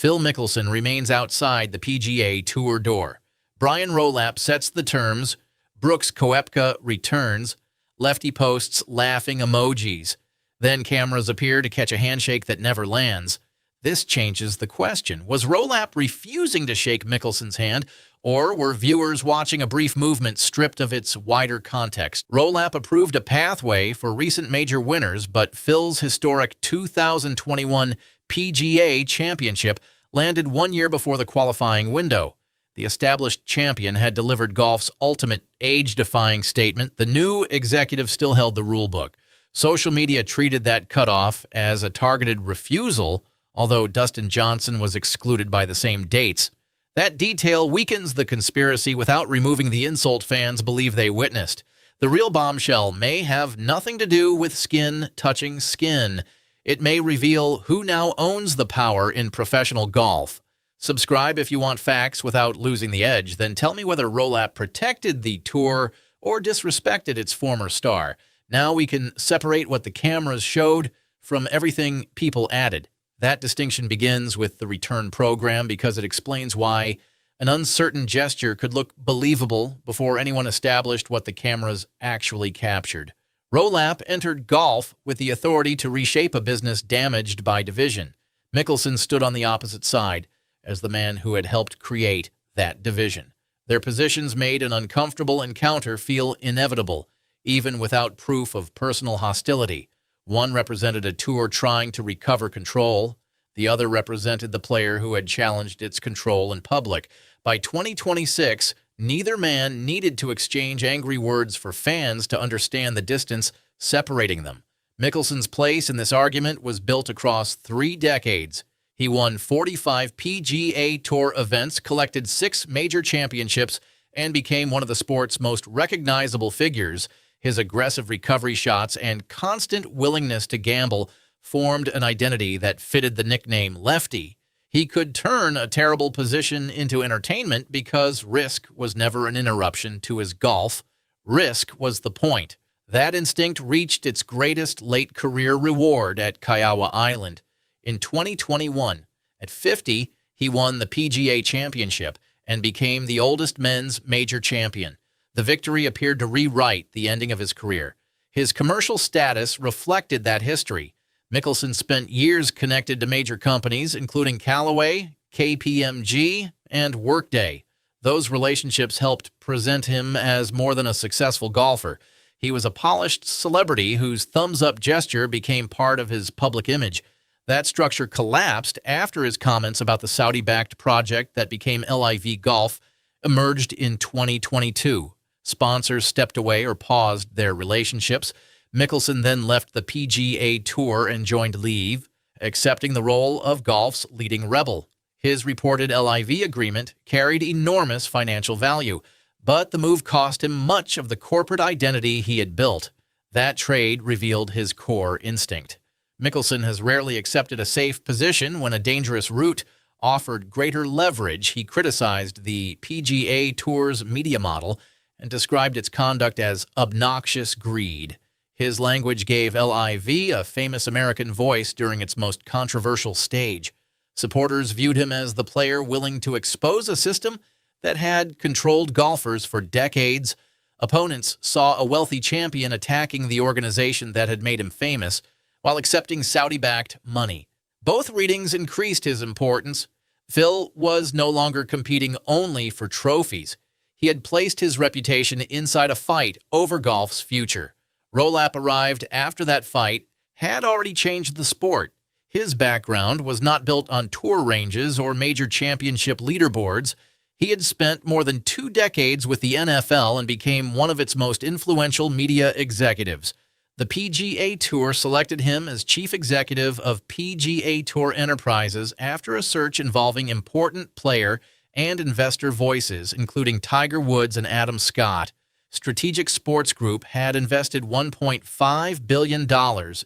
Phil Mickelson remains outside the PGA Tour door. Brian Rolapp sets the terms. Brooks Koepka returns. Lefty posts laughing emojis. Then cameras appear to catch a handshake that never lands. This changes the question. Was Rolapp refusing to shake Mickelson's hand, or were viewers watching a brief movement stripped of its wider context? Rolapp approved a pathway for recent major winners, but Phil's historic 2021 PGA Championship landed 1 year before the qualifying window. The established champion had delivered golf's ultimate age-defying statement. The new executive still held the rulebook. Social media treated that cutoff as a targeted refusal, although Dustin Johnson was excluded by the same dates. That detail weakens the conspiracy without removing the insult fans believe they witnessed. The real bombshell may have nothing to do with skin touching skin. It may reveal who now owns the power in professional golf. Subscribe if you want facts without losing the edge. Then tell me whether Rolapp protected the tour or disrespected its former star. Now we can separate what the cameras showed from everything people added. That distinction begins with the return program because it explains why an uncertain gesture could look believable before anyone established what the cameras actually captured. Rolapp entered golf with the authority to reshape a business damaged by division. Mickelson stood on the opposite side as the man who had helped create that division. Their positions made an uncomfortable encounter feel inevitable, even without proof of personal hostility. One represented a tour trying to recover control. The other represented the player who had challenged its control in public. By 2026, neither man needed to exchange angry words for fans to understand the distance separating them. Mickelson's place in this argument was built across 3 decades. He won 45 PGA Tour events, collected 6 major championships, and became one of the sport's most recognizable figures. His aggressive recovery shots and constant willingness to gamble formed an identity that fitted the nickname Lefty. He could turn a terrible position into entertainment because risk was never an interruption to his golf. Risk was the point. That instinct reached its greatest late career reward at Kiowa Island. In 2021, at 50, he won the PGA Championship and became the oldest men's major champion. The victory appeared to rewrite the ending of his career. His commercial status reflected that history. Mickelson spent years connected to major companies, including Callaway, KPMG, and Workday. Those relationships helped present him as more than a successful golfer. He was a polished celebrity whose thumbs-up gesture became part of his public image. That structure collapsed after his comments about the Saudi-backed project that became LIV Golf emerged in 2022. Sponsors stepped away or paused their relationships. Mickelson then left the PGA Tour and joined LIV, accepting the role of golf's leading rebel. His reported LIV agreement carried enormous financial value, but the move cost him much of the corporate identity he had built. That trade revealed his core instinct. Mickelson has rarely accepted a safe position when a dangerous route offered greater leverage. He criticized the PGA Tour's media model and described its conduct as obnoxious greed. His language gave LIV a famous American voice during its most controversial stage. Supporters viewed him as the player willing to expose a system that had controlled golfers for decades. Opponents saw a wealthy champion attacking the organization that had made him famous while accepting Saudi-backed money. Both readings increased his importance. Phil was no longer competing only for trophies. He had placed his reputation inside a fight over golf's future. Rolapp arrived after that fight had already changed the sport. His background was not built on tour ranges or major championship leaderboards. He had spent more than 2 decades with the NFL and became one of its most influential media executives. The PGA Tour selected him as chief executive of PGA Tour Enterprises after a search involving important player and investor voices, including Tiger Woods and Adam Scott. Strategic Sports Group had invested $1.5 billion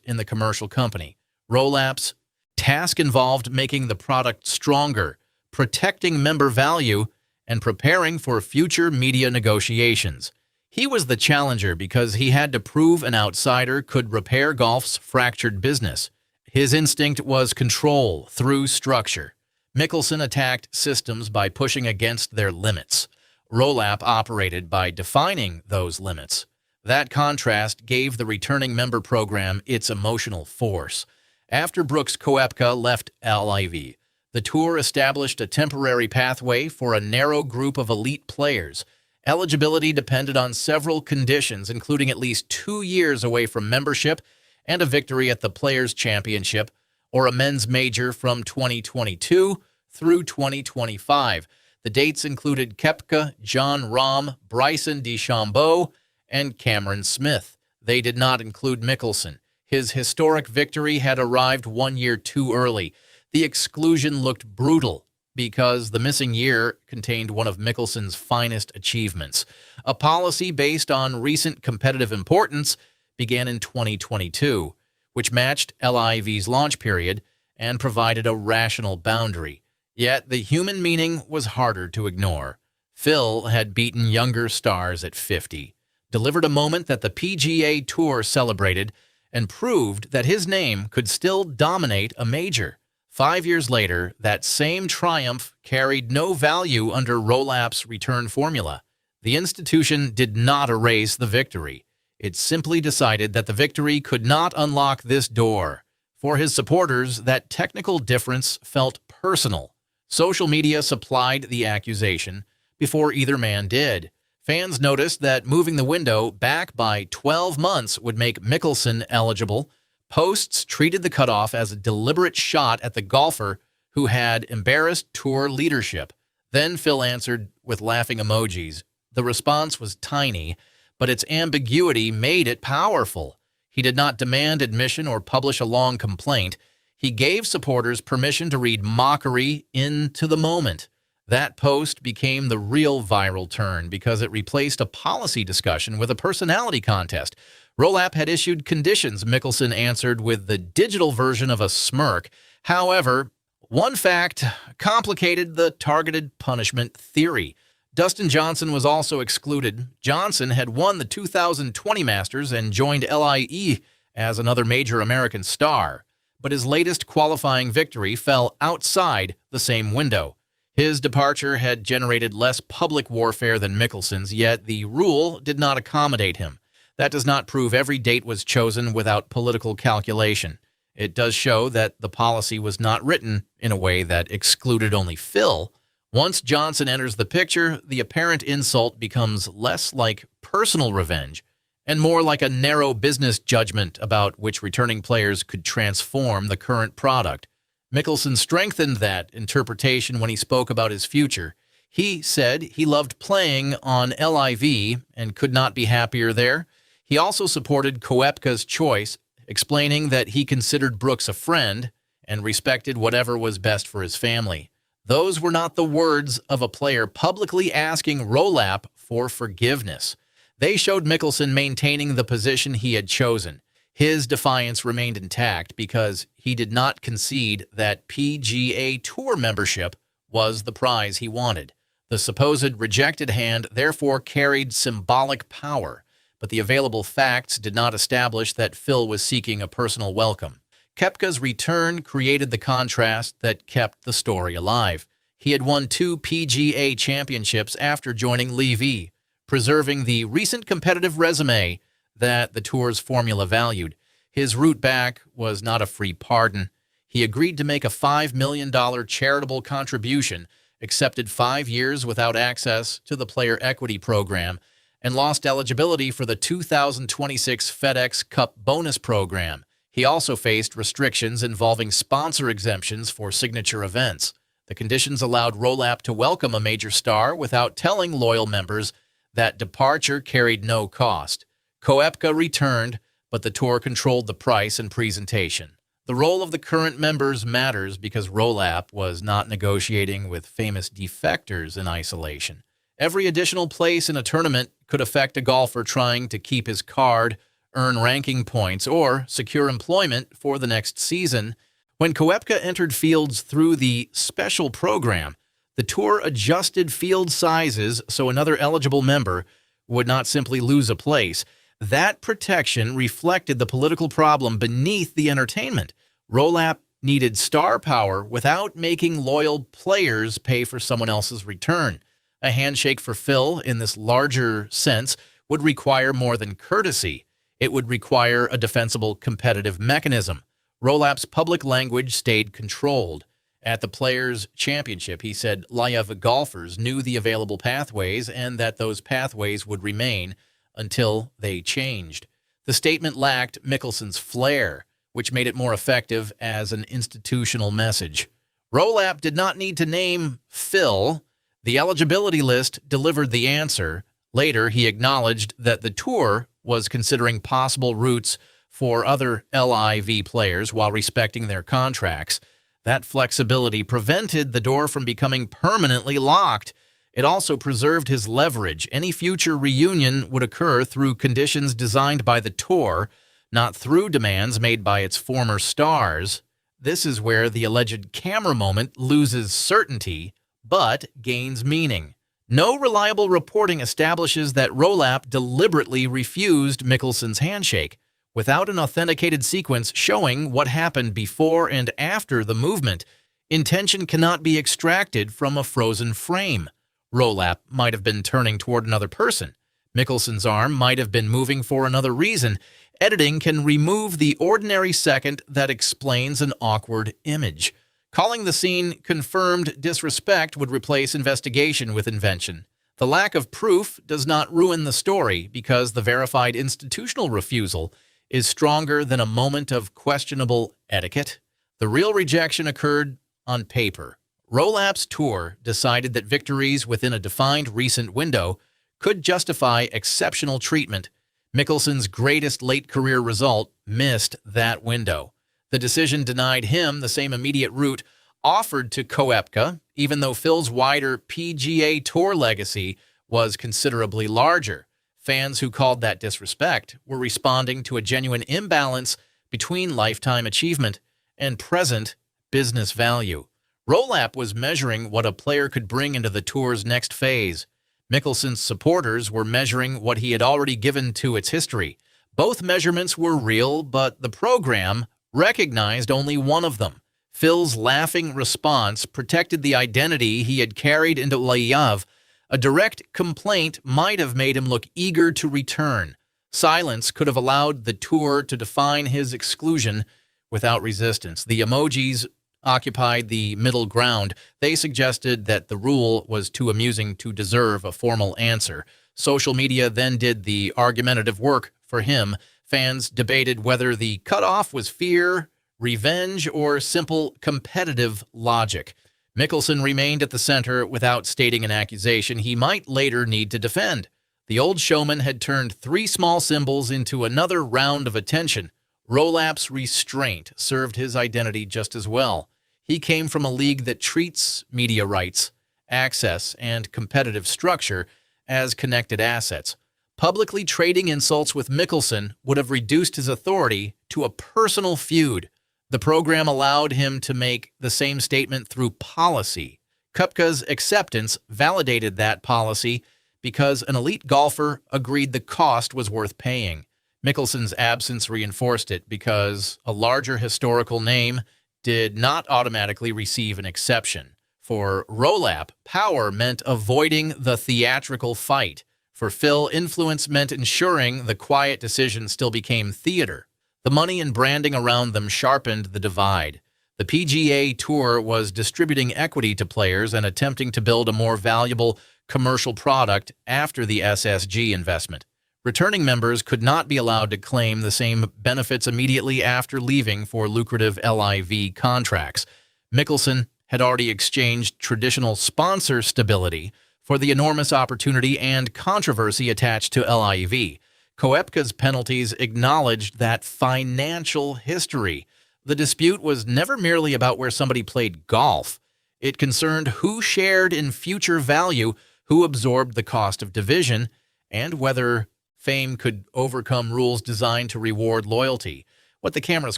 in the commercial company. Rolapp's task involved making the product stronger, protecting member value, and preparing for future media negotiations. He was the challenger because he had to prove an outsider could repair golf's fractured business. His instinct was control through structure. Mickelson attacked systems by pushing against their limits. Rolapp operated by defining those limits. That contrast gave the returning member program its emotional force. After Brooks Koepka left LIV, the tour established a temporary pathway for a narrow group of elite players. Eligibility depended on several conditions, including at least 2 years away from membership and a victory at the Players' Championship or a men's major from 2022 through 2025. The dates included Koepka, Jon Rahm, Bryson DeChambeau, and Cameron Smith. They did not include Mickelson. His historic victory had arrived 1 year too early. The exclusion looked brutal because the missing year contained one of Mickelson's finest achievements. A policy based on recent competitive importance began in 2022, which matched LIV's launch period and provided a rational boundary. Yet the human meaning was harder to ignore. Phil had beaten younger stars at 50, delivered a moment that the PGA Tour celebrated, and proved that his name could still dominate a major. 5 years later, that same triumph carried no value under Rolapp's return formula. The institution did not erase the victory. It simply decided that the victory could not unlock this door. For his supporters, that technical difference felt personal. Social media supplied the accusation before either man did. Fans noticed that moving the window back by 12 months would make Mickelson eligible. Posts treated the cutoff as a deliberate shot at the golfer who had embarrassed tour leadership. Then Phil answered with laughing emojis. The response was tiny, but its ambiguity made it powerful. He did not demand admission or publish a long complaint. He gave supporters permission to read mockery into the moment. That post became the real viral turn because it replaced a policy discussion with a personality contest. Rolapp had issued conditions. Mickelson answered with the digital version of a smirk. However, one fact complicated the targeted punishment theory. Dustin Johnson was also excluded. Johnson had won the 2020 Masters and joined LIE as another major American star, but his latest qualifying victory fell outside the same window. His departure had generated less public warfare than Mickelson's, yet the rule did not accommodate him. That does not prove every date was chosen without political calculation. It does show that the policy was not written in a way that excluded only Phil. Once Johnson enters the picture, the apparent insult becomes less like personal revenge and more like a narrow business judgment about which returning players could transform the current product. Mickelson strengthened that interpretation when he spoke about his future. He said he loved playing on LIV and could not be happier there. He also supported Koepka's choice, explaining that he considered Brooks a friend and respected whatever was best for his family. Those were not the words of a player publicly asking Rolapp for forgiveness. They showed Mickelson maintaining the position he had chosen. His defiance remained intact because he did not concede that PGA Tour membership was the prize he wanted. The supposed rejected hand therefore carried symbolic power, but the available facts did not establish that Phil was seeking a personal welcome. Koepka's return created the contrast that kept the story alive. He had won 2 PGA championships after joining Levy, preserving the recent competitive resume that the tour's formula valued. His route back was not a free pardon. He agreed to make a $5 million charitable contribution, accepted 5 years without access to the player equity program, and lost eligibility for the 2026 FedEx Cup bonus program. He also faced restrictions involving sponsor exemptions for signature events. The conditions allowed Rolapp to welcome a major star without telling loyal members that departure carried no cost. Koepka returned, but the tour controlled the price and presentation. The role of the current members matters because Rolapp was not negotiating with famous defectors in isolation. Every additional place in a tournament could affect a golfer trying to keep his card, earn ranking points, or secure employment for the next season. When Koepka entered fields through the special program, the tour adjusted field sizes so another eligible member would not simply lose a place. That protection reflected the political problem beneath the entertainment. Rolapp needed star power without making loyal players pay for someone else's return. A handshake for Phil, in this larger sense, would require more than courtesy. It would require a defensible competitive mechanism. Rolapp's public language stayed controlled. At the Players' Championship, he said live golfers knew the available pathways and that those pathways would remain until they changed. The statement lacked Mickelson's flair, which made it more effective as an institutional message. Rolapp did not need to name Phil. The eligibility list delivered the answer. Later, he acknowledged that the tour was considering possible routes for other LIV players while respecting their contracts. That flexibility prevented the door from becoming permanently locked. It also preserved his leverage. Any future reunion would occur through conditions designed by the tour, not through demands made by its former stars. This is where the alleged camera moment loses certainty, but gains meaning. No reliable reporting establishes that Rolapp deliberately refused Mickelson's handshake, without an authenticated sequence showing what happened before and after the movement. Intention cannot be extracted from a frozen frame. Rolapp might have been turning toward another person. Mickelson's arm might have been moving for another reason. Editing can remove the ordinary second that explains an awkward image. Calling the scene confirmed disrespect would replace investigation with invention. The lack of proof does not ruin the story because the verified institutional refusal is stronger than a moment of questionable etiquette. The real rejection occurred on paper. Rolapp's tour decided that victories within a defined recent window could justify exceptional treatment. Mickelson's greatest late-career result missed that window. The decision denied him the same immediate route offered to Koepka, even though Phil's wider PGA Tour legacy was considerably larger. Fans who called that disrespect were responding to a genuine imbalance between lifetime achievement and present business value. Rolapp was measuring what a player could bring into the tour's next phase. Mickelson's supporters were measuring what he had already given to its history. Both measurements were real, but the program recognized only one of them. Phil's laughing response protected the identity he had carried into Live. A direct complaint might have made him look eager to return. Silence could have allowed the tour to define his exclusion without resistance. The emojis occupied the middle ground. They suggested that the rule was too amusing to deserve a formal answer. Social media then did the argumentative work for him. Fans debated whether the cutoff was fear, revenge, or simple competitive logic. Mickelson remained at the center without stating an accusation he might later need to defend. The old showman had turned 3 small symbols into another round of attention. Rolapp's restraint served his identity just as well. He came from a league that treats media rights, access, and competitive structure as connected assets. Publicly trading insults with Mickelson would have reduced his authority to a personal feud. The program allowed him to make the same statement through policy. Koepka's acceptance validated that policy because an elite golfer agreed the cost was worth paying. Mickelson's absence reinforced it because a larger historical name did not automatically receive an exception. For Rolapp, power meant avoiding the theatrical fight. For Phil, influence meant ensuring the quiet decision still became theater. The money and branding around them sharpened the divide. The PGA Tour was distributing equity to players and attempting to build a more valuable commercial product after the SSG investment. Returning members could not be allowed to claim the same benefits immediately after leaving for lucrative LIV contracts. Mickelson had already exchanged traditional sponsor stability for the enormous opportunity and controversy attached to LIV. Koepka's penalties acknowledged that financial history. The dispute was never merely about where somebody played golf. It concerned who shared in future value, who absorbed the cost of division, and whether fame could overcome rules designed to reward loyalty. What the cameras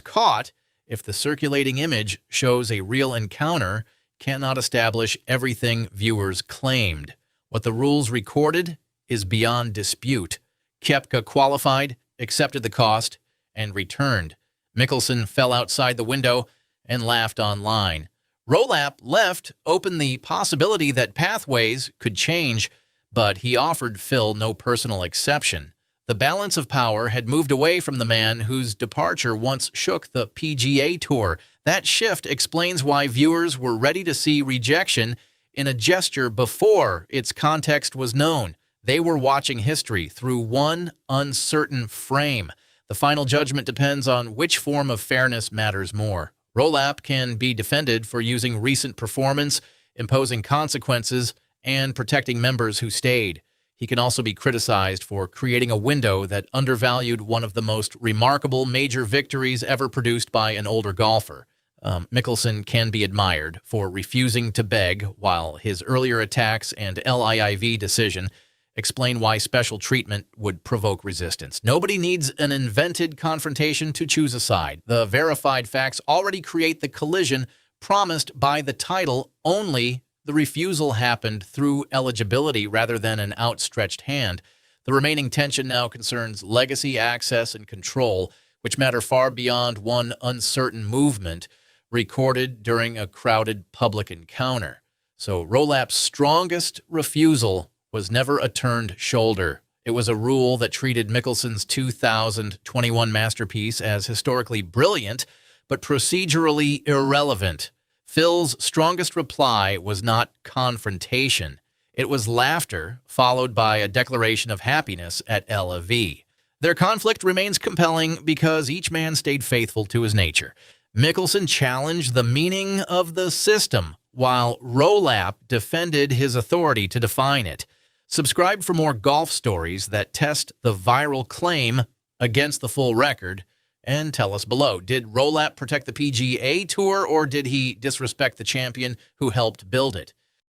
caught, if the circulating image shows a real encounter, cannot establish everything viewers claimed. What the rules recorded is beyond dispute. Koepka qualified, accepted the cost, and returned. Mickelson fell outside the window and laughed online. Rolapp left open the possibility that pathways could change, but he offered Phil no personal exception. The balance of power had moved away from the man whose departure once shook the PGA Tour. That shift explains why viewers were ready to see rejection in a gesture before its context was known. They were watching history through one uncertain frame. The final judgment depends on which form of fairness matters more. Rolapp can be defended for using recent performance, imposing consequences, and protecting members who stayed. He can also be criticized for creating a window that undervalued one of the most remarkable major victories ever produced by an older golfer. Mickelson can be admired for refusing to beg, while his earlier attacks and LIIV decision explain why special treatment would provoke resistance. Nobody needs an invented confrontation to choose a side. The verified facts already create the collision promised by the title. Only the refusal happened through eligibility rather than an outstretched hand. The remaining tension now concerns legacy, access, and control, which matter far beyond one uncertain movement recorded during a crowded public encounter. So Rolapp's strongest refusal was never a turned shoulder. It was a rule that treated Mickelson's 2021 masterpiece as historically brilliant, but procedurally irrelevant. Phil's strongest reply was not confrontation. It was laughter, followed by a declaration of happiness at LIV. Their conflict remains compelling because each man stayed faithful to his nature. Mickelson challenged the meaning of the system, while Rolapp defended his authority to define it. Subscribe for more golf stories that test the viral claim against the full record, and tell us below. Did Rolapp protect the PGA Tour, or did he disrespect the champion who helped build it?